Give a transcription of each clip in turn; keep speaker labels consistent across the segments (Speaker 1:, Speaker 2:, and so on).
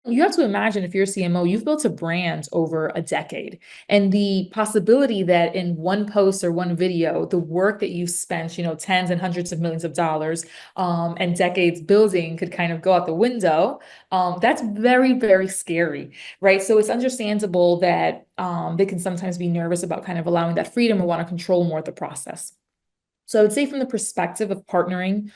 Speaker 1: You have to imagine if you're a CMO, you've built a brand over a decade. And the possibility that in one post or one video, the work that you spent, tens and hundreds of millions of dollars and decades building could kind of go out the window, that's very, very scary, right? So it's understandable that they can sometimes be nervous about kind of allowing that freedom or want to control more of the process. So I would say from the perspective of partnering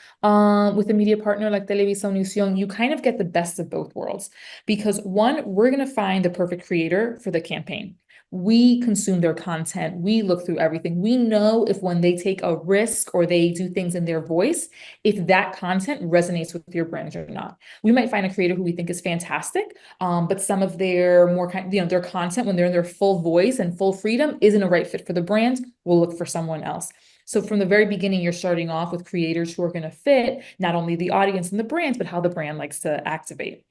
Speaker 1: with a media partner like TelevisaUnivison, you kind of get the best of both worlds. Because one, we're going to find the perfect creator for the campaign. We consume their content. We look through everything. We know if when they take a risk or they do things in their voice, if that content resonates with your brand or not. We might find a creator who we think is fantastic, but some of their more their content when they're in their full voice and full freedom isn't a right fit for the brand. We'll look for someone else. So from the very beginning, you're starting off with creators who are going to fit not only the audience and the brands, but how the brand likes to activate.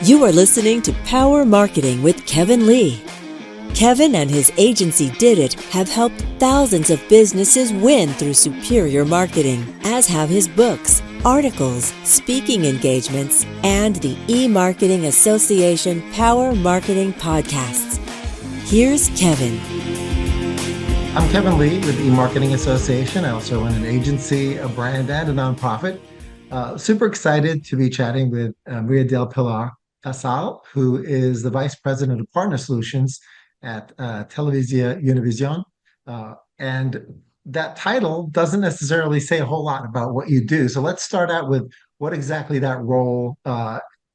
Speaker 2: You are listening to Power Marketing with Kevin Lee. Kevin and his agency Did It have helped thousands of businesses win through superior marketing, as have his books, articles, speaking engagements, and the eMarketing Association Power Marketing podcasts. Here's Kevin.
Speaker 3: I'm Kevin Lee with the eMarketing Association. I also run an agency, a brand, and a nonprofit. Super excited to be chatting with Maria del Pilar Casal, who is the Vice President of Partner Solutions at TelevisaUnivison. And that title doesn't necessarily say a whole lot about what you do. So let's start out with what exactly that role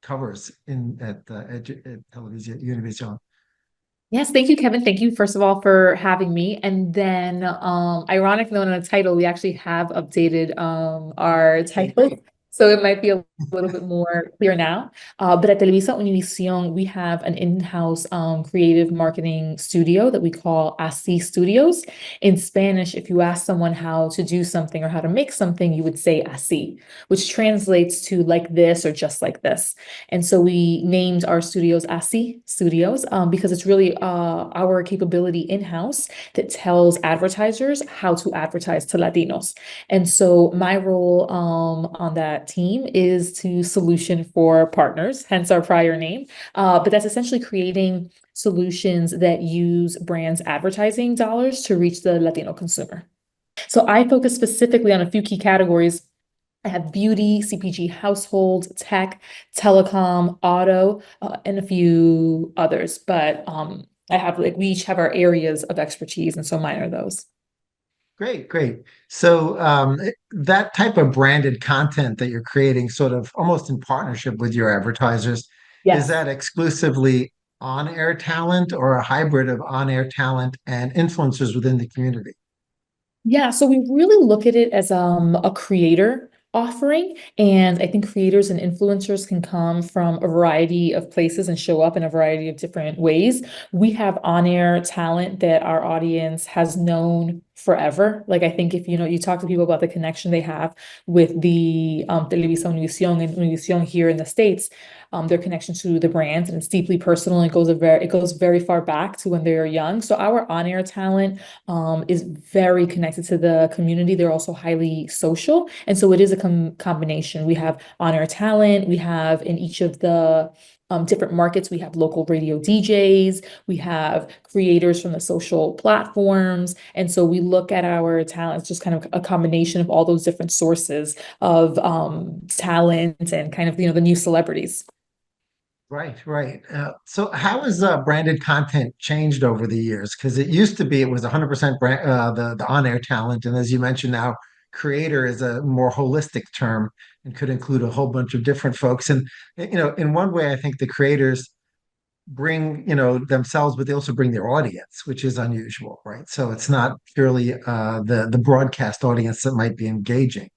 Speaker 3: covers at TelevisaUnivison.
Speaker 1: Yes, thank you, Kevin. Thank you, first of all, for having me. And then, ironically, on the title, we actually have updated our
Speaker 3: Okay,
Speaker 1: title.
Speaker 3: great.
Speaker 1: So it might be a little bit more clear now. But at TelevisaUnivison, we have an in-house creative marketing studio that we call Asi Studios. In Spanish, if you ask someone how to do something or how to make something, you would say así, which translates to like this or just like this. And so we named our studios Asi Studios because it's really our capability in-house that tells advertisers how to advertise to Latinos. And so my role on that team is to solution for partners, hence our prior name. But that's essentially creating solutions that use brands' advertising dollars to reach the Latino consumer. So I focus specifically on a few key categories. I have beauty, CPG, household, tech, telecom, auto, and a few others. But I have we each have our areas of expertise, and so mine are those.
Speaker 3: Great, great. So that type of branded content that you're creating, sort of almost in partnership with your advertisers, is
Speaker 1: Yes.
Speaker 3: that exclusively on-air talent or a hybrid of on-air talent and influencers within the community?
Speaker 1: Yeah, so we really look at it as a creator offering. And I think creators and influencers can come from a variety of places and show up in a variety of different ways. We have on-air talent that our audience has known forever. Like I think if you talk to people about the connection they have with the Televisa Univision and Univision here in the States, their connection to the brand, and it's deeply personal. And it goes very far back to when they were young. So our on-air talent is very connected to the community. They're also highly social. And so it is a combination. We have on-air talent. We have in each of the different markets, we have local radio DJs, we have creators from the social platforms. And so we look at our talent as just kind of a combination of all those different sources of talent and kind of, the new celebrities.
Speaker 3: Right, right. So how has branded content changed over the years? Because it used to be it was 100% the on-air talent, and as you mentioned now, creator is a more holistic term and could include a whole bunch of different folks. And in one way, I think the creators bring themselves, but they also bring their audience, which is unusual, right? So it's not purely the broadcast audience that might be engaging.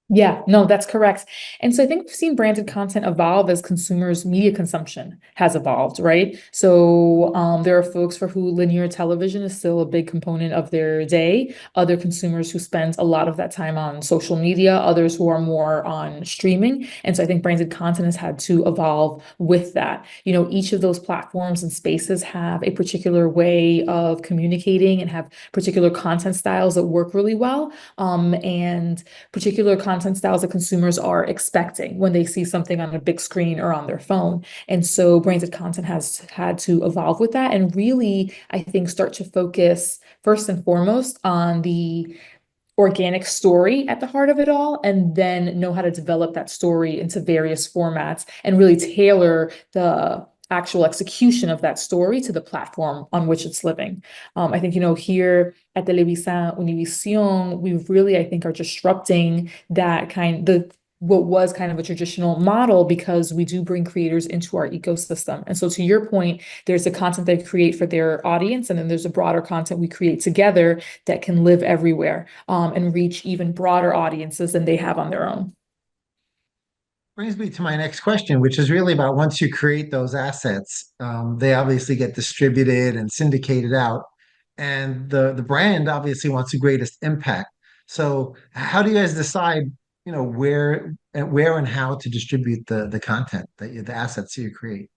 Speaker 1: Yeah, no, that's correct. And so I think we've seen branded content evolve as consumers' media consumption has evolved, right? So there are folks for who linear television is still a big component of their day, other consumers who spend a lot of that time on social media, others who are more on streaming. And so I think branded content has had to evolve with that. Each of those platforms and spaces have a particular way of communicating and have particular content styles that work really well. And particular content content styles that consumers are expecting when they see something on a big screen or on their phone. And so branded content has had to evolve with that and really, I think, start to focus first and foremost on the organic story at the heart of it all, and then know how to develop that story into various formats and really tailor the actual execution of that story to the platform on which it's living. I think, here at TelevisaUnivison, we really, I think, are disrupting the what was kind of a traditional model because we do bring creators into our ecosystem. And so to your point, there's the content they create for their audience, and then there's a broader content we create together that can live everywhere, and reach even broader audiences than they have on their own.
Speaker 3: Brings me to my next question, which is really about once you create those assets, they obviously get distributed and syndicated out, and the brand obviously wants the greatest impact. So, how do you guys decide, where and how to distribute the content the assets that you create?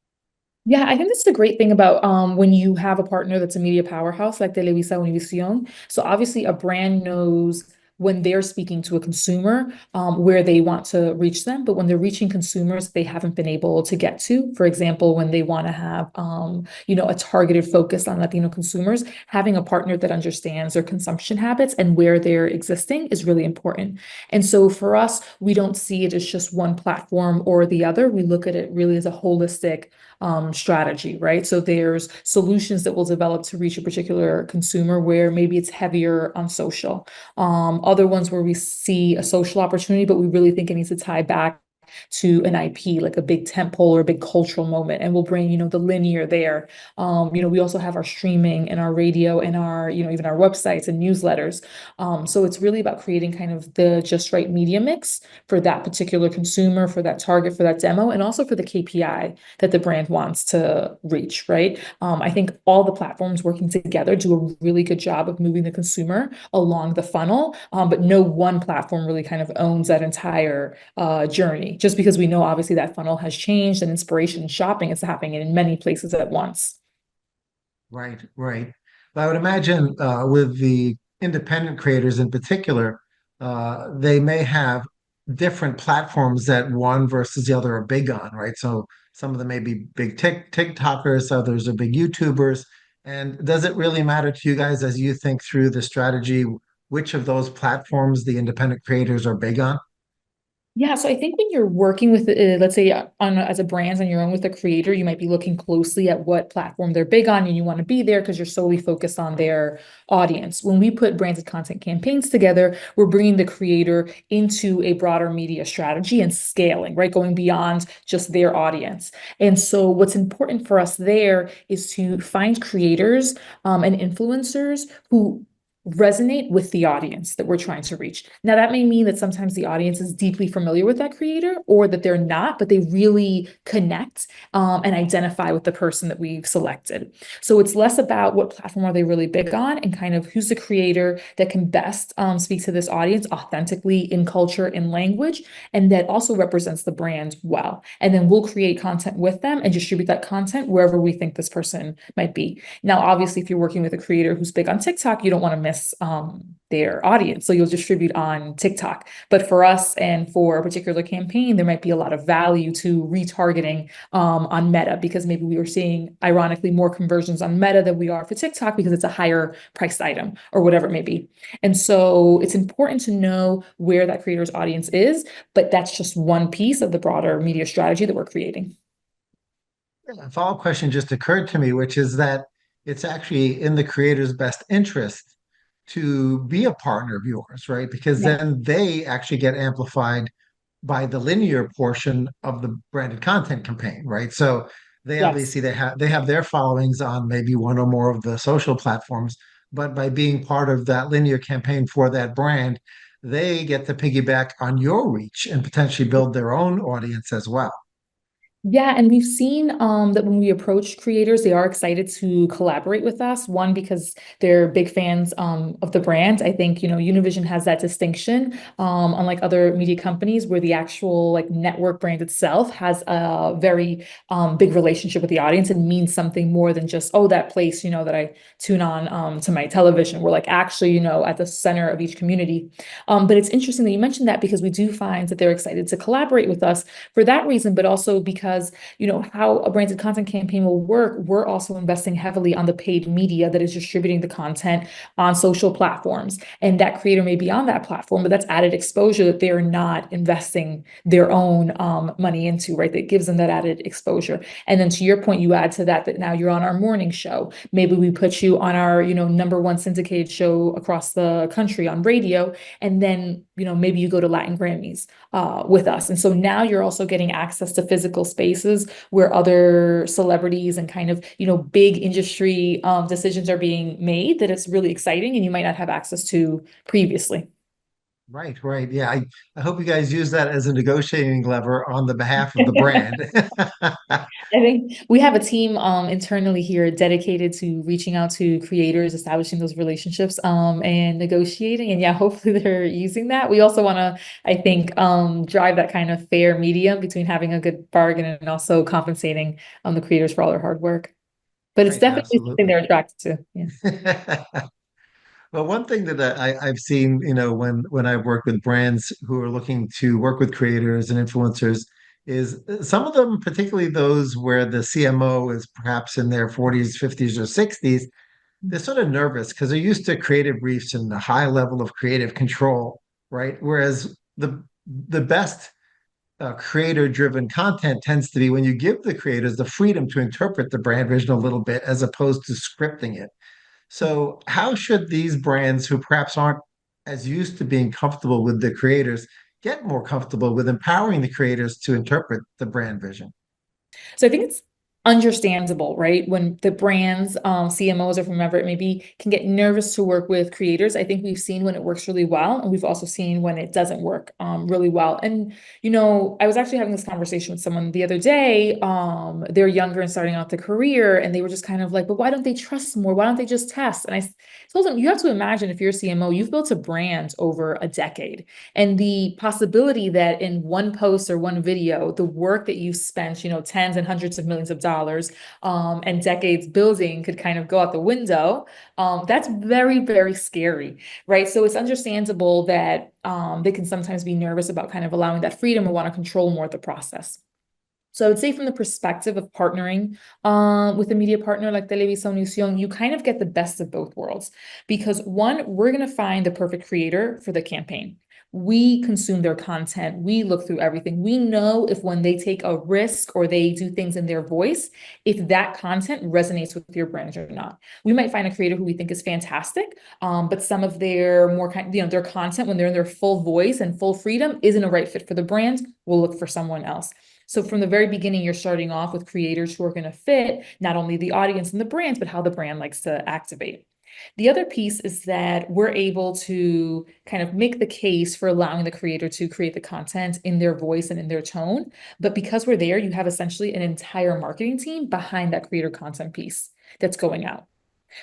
Speaker 1: Yeah, I think that's the great thing about when you have a partner that's a media powerhouse like TelevisaUnivision. So obviously a brand knows when they're speaking to a consumer, where they want to reach them, but when they're reaching consumers they haven't been able to get to, for example, when they want to have a targeted focus on Latino consumers, having a partner that understands their consumption habits and where they're existing is really important. And so for us, we don't see it as just one platform or the other. We look at it really as a holistic strategy, right? So there's solutions that we'll develop to reach a particular consumer where maybe it's heavier on social. Other ones where we see a social opportunity, but we really think it needs to tie back to an IP, like a big tentpole or a big cultural moment. And we'll bring, the linear there. We also have our streaming and our radio and our, even our websites and newsletters. So it's really about creating kind of the just right media mix for that particular consumer, for that target, for that demo, and also for the KPI that the brand wants to reach, right? I think all the platforms working together do a really good job of moving the consumer along the funnel, but no one platform really kind of owns that entire journey, just because we know obviously that funnel has changed and inspiration and shopping is happening in many places at once.
Speaker 3: Right, right. But I would imagine with the independent creators in particular, they may have different platforms that one versus the other are big on, right? So some of them may be big TikTokers, others are big YouTubers. And does it really matter to you guys as you think through the strategy, which of those platforms the independent creators are big on?
Speaker 1: Yeah, so I think when you're working with, let's say, as a brand on your own with a creator, you might be looking closely at what platform they're big on, and you want to be there because you're solely focused on their audience. When we put branded content campaigns together, we're bringing the creator into a broader media strategy and scaling, right? Going beyond just their audience. And so, what's important for us there is to find creators and influencers who resonate with the audience that we're trying to reach. Now, that may mean that sometimes the audience is deeply familiar with that creator or that they're not, but they really connect and identify with the person that we've selected. So it's less about what platform are they really big on and kind of who's the creator that can best speak to this audience authentically in culture and language, and that also represents the brand well. And then we'll create content with them and distribute that content wherever we think this person might be. Now, obviously, if you're working with a creator who's big on TikTok, you don't want to miss their audience. So you'll distribute on TikTok. But for us and for a particular campaign, there might be a lot of value to retargeting on Meta, because maybe we were seeing, ironically, more conversions on Meta than we are for TikTok because it's a higher priced item or whatever it may be. And so it's important to know where that creator's audience is, but that's just one piece of the broader media strategy that we're creating.
Speaker 3: A follow-up question just occurred to me, which is that it's actually in the creator's best interest to be a partner of yours, right? Because
Speaker 1: Yeah.
Speaker 3: then they actually get amplified by the linear portion of the branded content campaign, right? So they
Speaker 1: Yes.
Speaker 3: obviously they have their followings on maybe one or more of the social platforms, but by being part of that linear campaign for that brand, they get to piggyback on your reach and potentially build their own audience as well.
Speaker 1: Yeah, and we've seen that when we approach creators, they are excited to collaborate with us. One, because they're big fans of the brand. I think, Univision has that distinction, unlike other media companies, where the actual like network brand itself has a very big relationship with the audience and means something more than just, oh, that place, that I tune on to my television. We're like actually, at the center of each community. But it's interesting that you mentioned that because we do find that they're excited to collaborate with us for that reason, but also because, how a branded content campaign will work, we're also investing heavily on the paid media that is distributing the content on social platforms. And that creator may be on that platform, but that's added exposure that they're not investing their own money into, right? That gives them that added exposure. And then to your point, you add to that that now you're on our morning show. Maybe we put you on our, number one syndicated show across the country on radio. And then, maybe you go to Latin Grammys with us. And so now you're also getting access to physical spaces where other celebrities and kind of, big industry decisions are being made that it's really exciting and you might not have access to previously.
Speaker 3: Right, right. Yeah, I hope you guys use that as a negotiating lever on the behalf of the brand.
Speaker 1: I think we have a team internally here dedicated to reaching out to creators, establishing those relationships and negotiating. And yeah, hopefully they're using that. We also want to, I think, drive that kind of fair medium between having a good bargain and also compensating the creators for all their hard work. But it's
Speaker 3: Right,
Speaker 1: definitely something
Speaker 3: absolutely.
Speaker 1: they're attracted to. Yeah.
Speaker 3: Well, one thing that I've seen, when I've worked with brands who are looking to work with creators and influencers, is some of them, particularly those where the CMO is perhaps in their 40s, 50s, or 60s, they're sort of nervous because they're used to creative briefs and a high level of creative control, right? Whereas the best creator-driven content tends to be when you give the creators the freedom to interpret the brand vision a little bit as opposed to scripting it. So, how should these brands who perhaps aren't as used to being comfortable with the creators get more comfortable with empowering the creators to interpret the brand vision?
Speaker 1: So I think it's understandable, right? When the brands, CMOs or whomever it may be, can get nervous to work with creators. I think we've seen when it works really well, and we've also seen when it doesn't work really well. And I was actually having this conversation with someone the other day. They're younger and starting out their career, and they were just kind of like, "But why don't they trust more? Why don't they just test?" And I told them, "You have to imagine if you're a CMO, you've built a brand over a decade, and the possibility that in one post or one video, the work that you spent, tens and hundreds of millions of dollars and decades building could kind of go out the window. That's very, very scary, right? So it's understandable that they can sometimes be nervous about kind of allowing that freedom or want to control more of the process. So I would say from the perspective of partnering with a media partner like TelevisaUnivison, you kind of get the best of both worlds because one, we're going to find the perfect creator for the campaign. We consume their content. We look through everything. We know if when they take a risk or they do things in their voice, if that content resonates with your brand or not. We might find a creator who we think is fantastic, but some of their more kind, their content when they're in their full voice and full freedom isn't a right fit for the brand. We'll look for someone else. So from the very beginning, you're starting off with creators who are going to fit not only the audience and the brands, but how the brand likes to activate. The other piece is that we're able to kind of make the case for allowing the creator to create the content in their voice and in their tone. But because we're there, you have essentially an entire marketing team behind that creator content piece that's going out.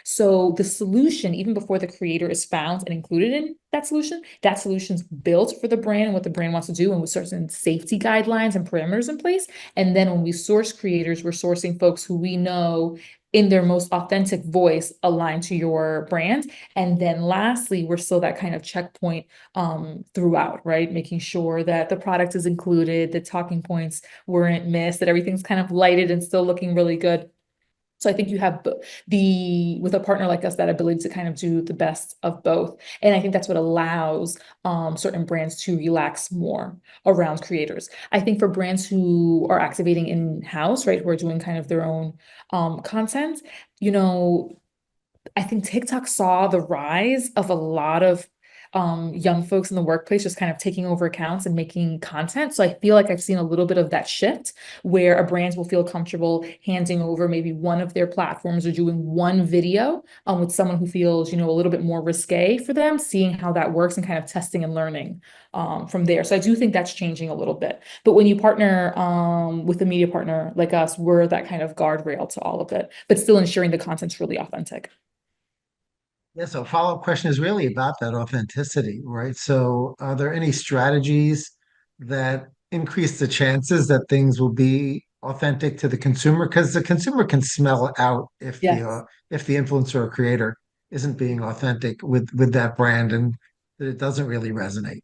Speaker 1: So the solution, even before the creator is found and included in that solution's built for the brand and what the brand wants to do, and with certain safety guidelines and parameters in place. And then when we source creators, we're sourcing folks who we know in their most authentic voice align to your brand. And then lastly, we're still that kind of checkpoint throughout, right? Making sure that the product is included, the talking points weren't missed, that everything's kind of lighted and still looking really good. So I think you have with a partner like us, that ability to kind of do the best of both. And I think that's what allows certain brands to relax more around creators. I think for brands who are activating in-house, right, who are doing kind of their own content, I think TikTok saw the rise of a lot of young folks in the workplace just kind of taking over accounts and making content. So I feel like I've seen a little bit of that shift where a brand will feel comfortable handing over maybe one of their platforms or doing one video with someone who feels, a little bit more risque for them, seeing how that works and kind of testing and learning from there. So I do think that's changing a little bit. But when you partner with a media partner like us, we're that kind of guardrail to all of it, but still ensuring the content's really authentic.
Speaker 3: Yeah, so follow-up question is really about that authenticity, right? So are there any strategies that increase the chances that things will be authentic to the consumer? Because the consumer can smell out
Speaker 1: Yes.
Speaker 3: if the influencer or creator isn't being authentic with that brand and that it doesn't really resonate.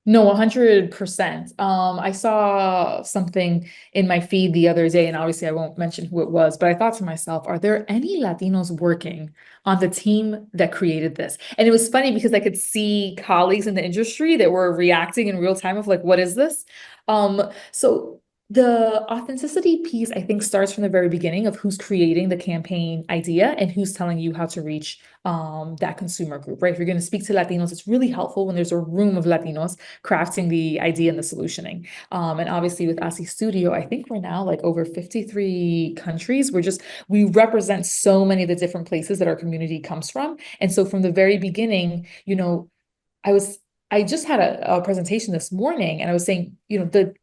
Speaker 1: No, 100%. I saw something in my feed the other day, and obviously I won't mention who it was, but I thought to myself, are there any Latinos working on the team that created this? And it was funny because I could see colleagues in the industry that were reacting in real time of like, what is this? So the authenticity piece, I think, starts from the very beginning of who's creating the campaign idea and who's telling you how to reach that consumer group, right? If you're going to speak to Latinos, it's really helpful when there's a room of Latinos crafting the idea and the solutioning. And obviously with Asi Studio, I think we're now like over 53 countries. We represent so many of the different places that our community comes from. And so from the very beginning, I was, I just had a presentation this morning and I was saying, the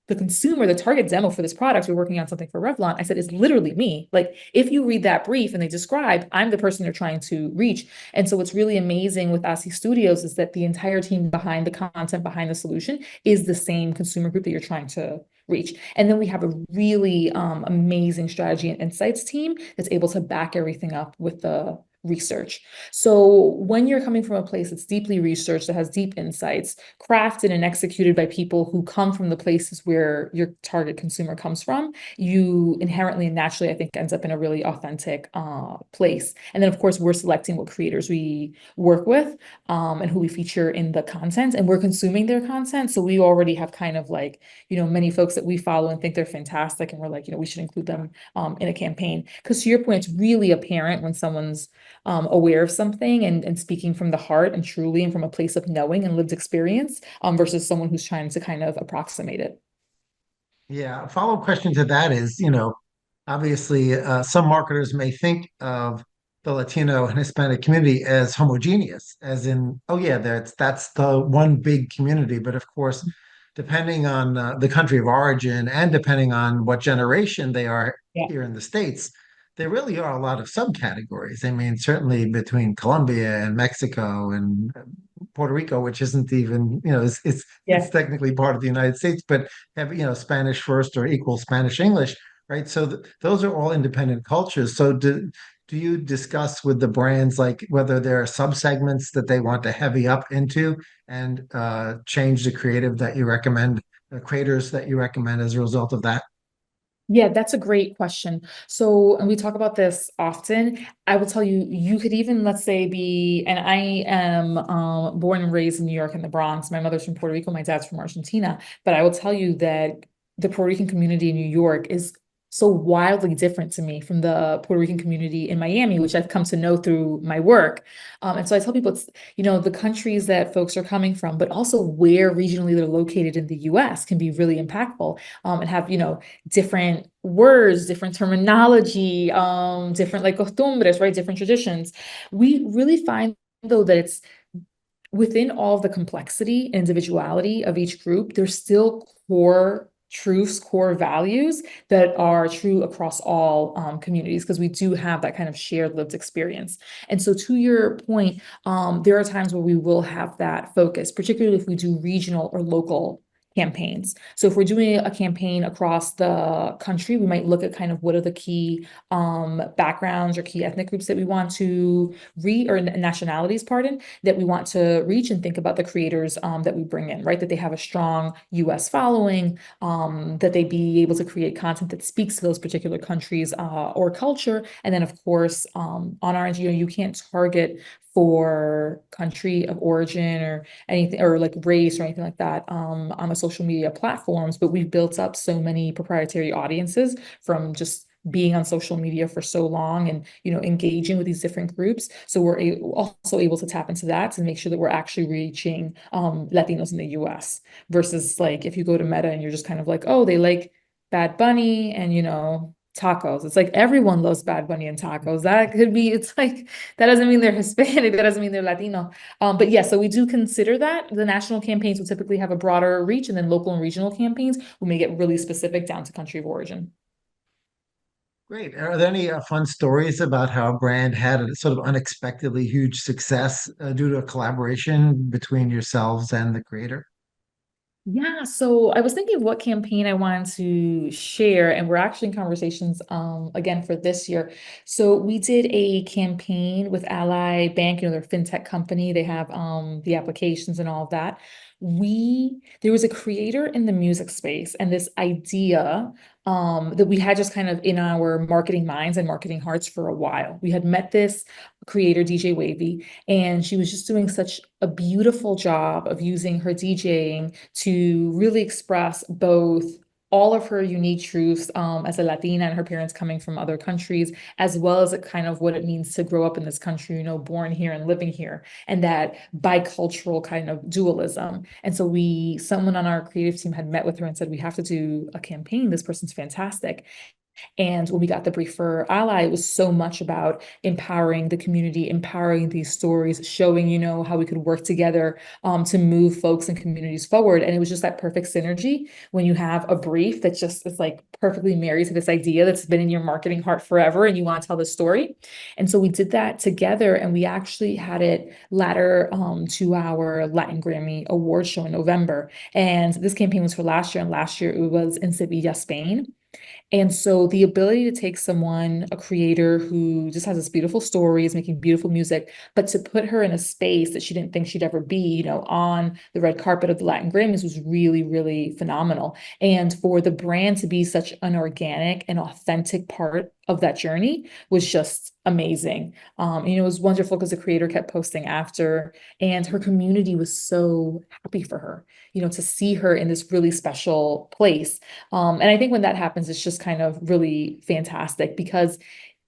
Speaker 1: the consumer, the target demo for this product, we're working on something for Revlon. I said, is literally me. Like, if you read that brief and they describe, I'm the person they're trying to reach. And so what's really amazing with Asi Studios is that the entire team behind the content, behind the solution is the same consumer group that you're trying to reach. And then we have a really amazing strategy and insights team that's able to back everything up with the research. So when you're coming from a place that's deeply researched, that has deep insights, crafted and executed by people who come from the places where your target consumer comes from, you inherently and naturally, I think, ends up in a really authentic place. And then, of course, we're selecting what creators we work with and who we feature in the content, and we're consuming their content. So we already have kind of like, many folks that we follow and think they're fantastic, and we're like, we should include them in a campaign. Because to your point, it's really apparent when someone's aware of something and speaking from the heart and truly and from a place of knowing and lived experience versus someone who's trying to kind of approximate it.
Speaker 3: Yeah, a follow-up question to that is, obviously, some marketers may think of the Latino and Hispanic community as homogeneous, as in, oh yeah, that's the one big community. But of course, depending on the country of origin and depending on what generation they are
Speaker 1: Yeah.
Speaker 3: here in the States, there really are a lot of subcategories. I mean, certainly between Colombia and Mexico and Puerto Rico, which isn't even, it's
Speaker 1: Yeah.
Speaker 3: technically part of the United States, but have, Spanish first or equal Spanish English, right? So those are all independent cultures. So do you discuss with the brands like whether there are subsegments that they want to heavy up into and change the creative that you recommend, the creators that you recommend as a result of that?
Speaker 1: Yeah, that's a great question. So, and we talk about this often. I will tell you, you could even, let's say, and I am born and raised in New York in the Bronx. My mother's from Puerto Rico, my dad's from Argentina. But I will tell you that the Puerto Rican community in New York is so wildly different to me from the Puerto Rican community in Miami, which I've come to know through my work. And so I tell people it's, the countries that folks are coming from, but also where regionally they're located in the US can be really impactful and have, different words, different terminology, different like costumbres, right? Different traditions. We really find though that it's within all of the complexity and individuality of each group, there's still core truths, core values that are true across all communities because we do have that kind of shared lived experience. And so to your point, there are times where we will have that focus, particularly if we do regional or local campaigns. So if we're doing a campaign across the country, we might look at kind of what are the key backgrounds or key ethnic groups that we want to or nationalities, pardon, that we want to reach and think about the creators that we bring in, right? That they have a strong US following, that they be able to create content that speaks to those particular countries or culture. And then of course, on our end, you can't target for country of origin or anything or like race or anything like that on the social media platforms, but we've built up so many proprietary audiences from just being on social media for so long and, engaging with these different groups. So we're also able to tap into that to make sure that we're actually reaching Latinos in the US versus like if you go to Meta and you're just kind of like, oh, they like Bad Bunny and, tacos. It's like everyone loves Bad Bunny and tacos. That could be, it's like, that doesn't mean they're Hispanic, that doesn't mean they're Latino. But yeah, so we do consider that. The national campaigns will typically have a broader reach, and then local and regional campaigns will make it really specific down to country of origin.
Speaker 3: Great. Are there any fun stories about how a brand had a sort of unexpectedly huge success due to a collaboration between yourselves and the creator?
Speaker 1: Yeah, so I was thinking of what campaign I wanted to share, and we're actually in conversations again for this year. So we did a campaign with Ally Bank, their fintech company. They have the applications and all of that. There was a creator in the music space and this idea that we had just kind of in our marketing minds and marketing hearts for a while. We had met this creator, DJ Wavy, and she was just doing such a beautiful job of using her DJing to really express both all of her unique truths as a Latina and her parents coming from other countries, as well as kind of what it means to grow up in this country, born here and living here, and that bicultural kind of dualism. And so someone on our creative team had met with her and said, we have to do a campaign. This person's fantastic. And when we got the brief for Ally, it was so much about empowering the community, empowering these stories, showing, how we could work together to move folks and communities forward. And it was just that perfect synergy when you have a brief that just is like perfectly married to this idea that's been in your marketing heart forever and you want to tell the story. And so we did that together, and we actually had it ladder to our Latin Grammy Award show in November. And this campaign was for last year, and last year it was in Sevilla, Spain. And so the ability to take someone, a creator who just has this beautiful story, is making beautiful music, but to put her in a space that she didn't think she'd ever be, on the red carpet of the Latin Grammys was really, really phenomenal. And for the brand to be such an organic and authentic part of that journey was just amazing. It was wonderful because the creator kept posting after, and her community was so happy for her, to see her in this really special place. And I think when that happens, it's just kind of really fantastic because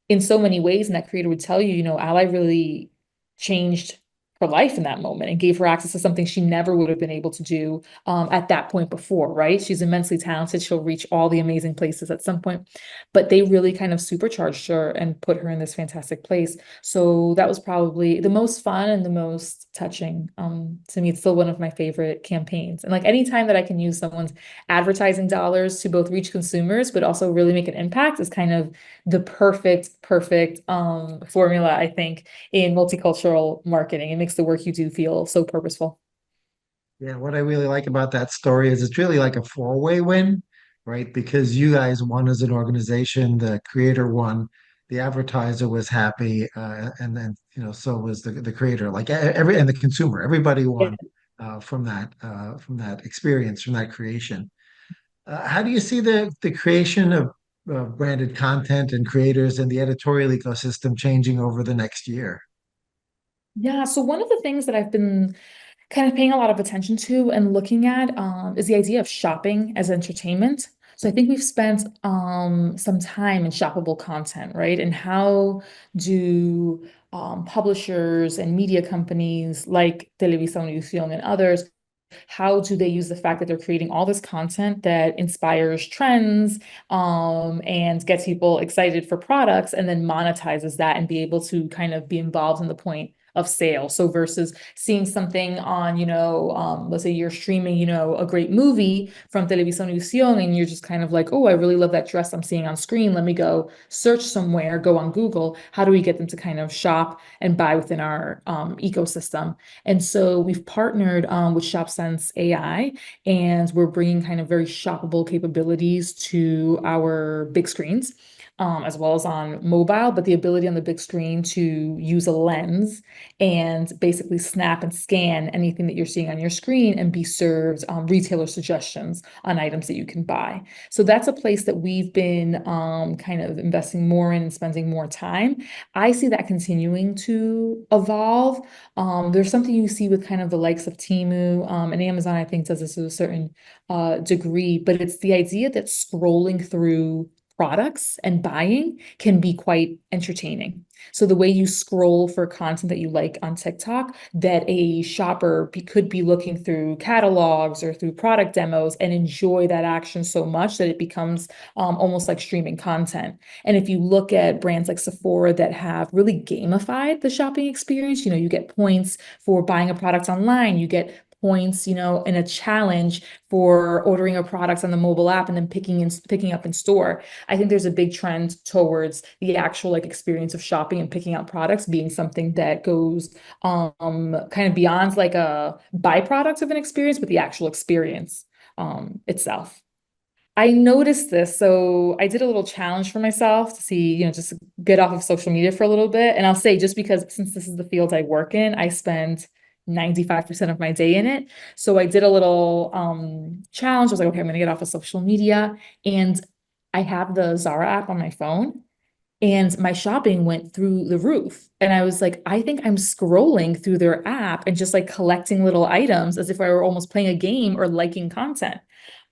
Speaker 1: in so many ways, and that creator would tell you, Ally really changed her life in that moment and gave her access to something she never would have been able to do at that point before, right? She's immensely talented. She'll reach all the amazing places at some point, but they really kind of supercharged her and put her in this fantastic place. So that was probably the most fun and the most touching. To me, it's still one of my favorite campaigns. And like anytime that I can use someone's advertising dollars to both reach consumers, but also really make an impact is kind of the perfect formula, I think, in multicultural marketing. It makes the work you do feel so purposeful.
Speaker 3: Yeah, what I really like about that story is it's really like a four-way win, right? Because you guys won as an organization, the creator won, the advertiser was happy, and then so was the creator, like and the consumer, everybody
Speaker 1: Yeah.
Speaker 3: won from that experience, from that creation. How do you see the creation of branded content and creators and the editorial ecosystem changing over the next year?
Speaker 1: Yeah, so one of the things that I've been kind of paying a lot of attention to and looking at is the idea of shopping as entertainment. So I think we've spent some time in shoppable content, right? And how do publishers and media companies like TelevisaUnivison and others, how do they use the fact that they're creating all this content that inspires trends and gets people excited for products and then monetizes that and be able to kind of be involved in the point of sale. So versus seeing something on, let's say you're streaming, a great movie from TelevisaUnivison and you're just kind of like, oh, I really love that dress I'm seeing on screen. Let me go search somewhere, go on Google. How do we get them to kind of shop and buy within our ecosystem? And so we've partnered with ShopSense AI, and we're bringing kind of very shoppable capabilities to our big screens. As well as on mobile, but the ability on the big screen to use a lens and basically snap and scan anything that you're seeing on your screen and be served retailer suggestions on items that you can buy. So that's a place that we've been kind of investing more in and spending more time. I see that continuing to evolve. There's something you see with kind of the likes of Temu and Amazon, I think, does this to a certain degree, but it's the idea that scrolling through products and buying can be quite entertaining. So the way you scroll for content that you like on TikTok, that a shopper could be looking through catalogs or through product demos and enjoy that action so much that it becomes almost like streaming content. And if you look at brands like Sephora that have really gamified the shopping experience, you get points for buying a product online, you get points, in a challenge for ordering a product on the mobile app and then picking up in store. I think there's a big trend towards the actual experience of shopping and picking out products being something that goes kind of beyond like a byproduct of an experience, but the actual experience itself. I noticed this, so I did a little challenge for myself to see, just get off of social media for a little bit. And I'll say, just because since this is the field I work in, I spend 95% of my day in it. So I did a little challenge. I was like, okay, I'm gonna get off of social media. And I have the Zara app on my phone, and my shopping went through the roof. And I was like, I think I'm scrolling through their app and just like collecting little items as if I were almost playing a game or liking content.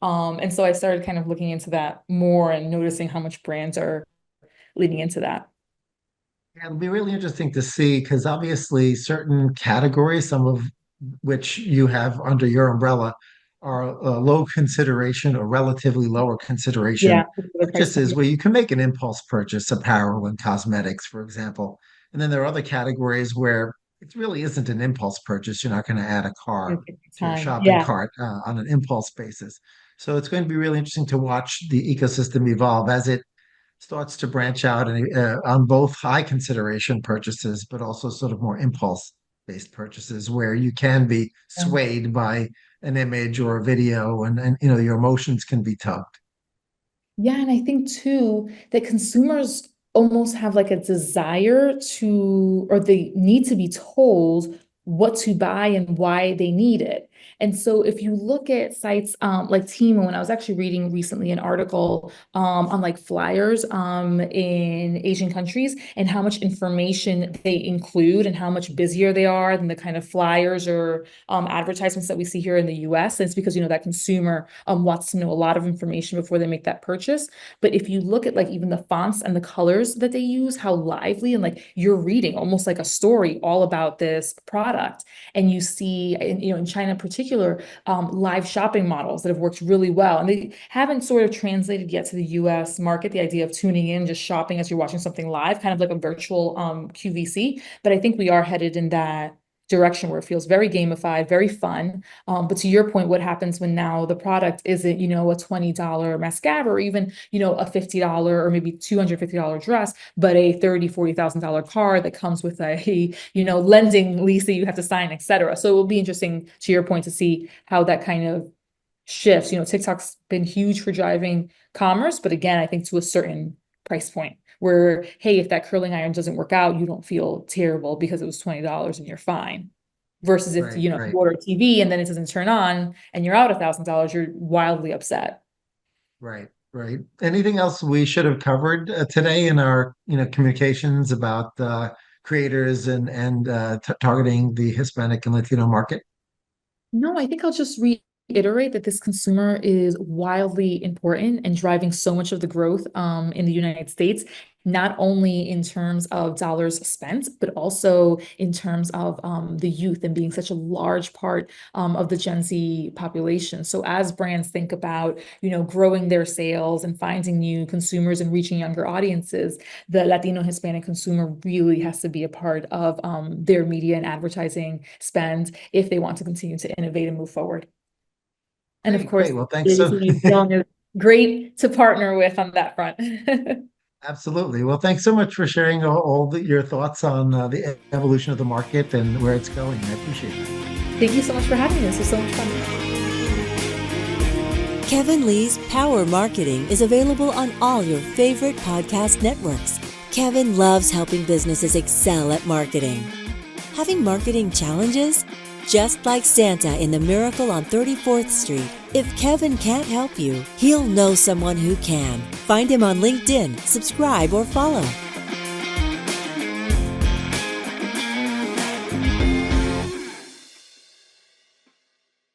Speaker 1: And so I started kind of looking into that more and noticing how much brands are leaning into that.
Speaker 3: Yeah, it'll be really interesting to see because obviously certain categories, some of which you have under your umbrella, are low consideration or relatively lower consideration
Speaker 1: Yeah, the price point.
Speaker 3: purchases where you can make an impulse purchase, apparel and cosmetics, for example. And then there are other categories where it really isn't an impulse purchase. You're not going to add a car to your
Speaker 1: Time.
Speaker 3: shopping
Speaker 1: Yeah.
Speaker 3: cart on an impulse basis. So it's going to be really interesting to watch the ecosystem evolve as it starts to branch out and on both high consideration purchases, but also sort of more impulse based purchases where you can be swayed by an image or a video and your emotions can be tugged.
Speaker 1: Yeah, and I think too that consumers almost have like a desire to, or they need to be told what to buy and why they need it. And so if you look at sites like Temu, and I was actually reading recently an article on like flyers in Asian countries and how much information they include and how much busier they are than the kind of flyers or advertisements that we see here in the US. And it's because, that consumer wants to know a lot of information before they make that purchase. But if you look at like even the fonts and the colors that they use, how lively and like you're reading almost like a story all about this product. And you see, in China in particular, live shopping models that have worked really well. And they haven't sort of translated yet to the US market, the idea of tuning in, just shopping as you're watching something live, kind of like a virtual QVC. But I think we are headed in that direction where it feels very gamified, very fun. But to your point, what happens when now the product isn't, a $20 mascara or even, a $50 or maybe $250 dress, but a $30,000, $40,000 car that comes with a, lending lease that you have to sign, et cetera. So it will be interesting to your point to see how that kind of shifts. TikTok's been huge for driving commerce, but again, I think to a certain price point where, hey, if that curling iron doesn't work out, you don't feel terrible because it was $20 and you're fine. Versus if,
Speaker 3: Right,
Speaker 1: you
Speaker 3: right,
Speaker 1: order a TV and then it doesn't turn on and you're out $1,000, you're wildly upset.
Speaker 3: right, right. Anything else we should have covered today in our, communications about creators and targeting the Hispanic and Latino market?
Speaker 1: No, I think I'll just reiterate that this consumer is wildly important and driving so much of the growth in the United States, not only in terms of dollars spent, but also in terms of the youth and being such a large part of the Gen Z population. So as brands think about, growing their sales and finding new consumers and reaching younger audiences, the Latino Hispanic consumer really has to be a part of their media and advertising spend if they want to continue to innovate and move forward. And of
Speaker 3: Great,
Speaker 1: course,
Speaker 3: great. Well, thanks so
Speaker 1: TelevisaUnivision is great to partner with on that front.
Speaker 3: absolutely. Well, thanks so much for sharing your thoughts on the evolution of the market and where it's going. I appreciate it.
Speaker 1: Thank you so much for having me. This was so much fun.
Speaker 2: Kevin Lee's Power Marketing is available on all your favorite podcast networks. Kevin loves helping businesses excel at marketing. Having marketing challenges? Just like Santa in The Miracle on 34th Street, if Kevin can't help you, he'll know someone who can. Find him on LinkedIn, subscribe, or follow.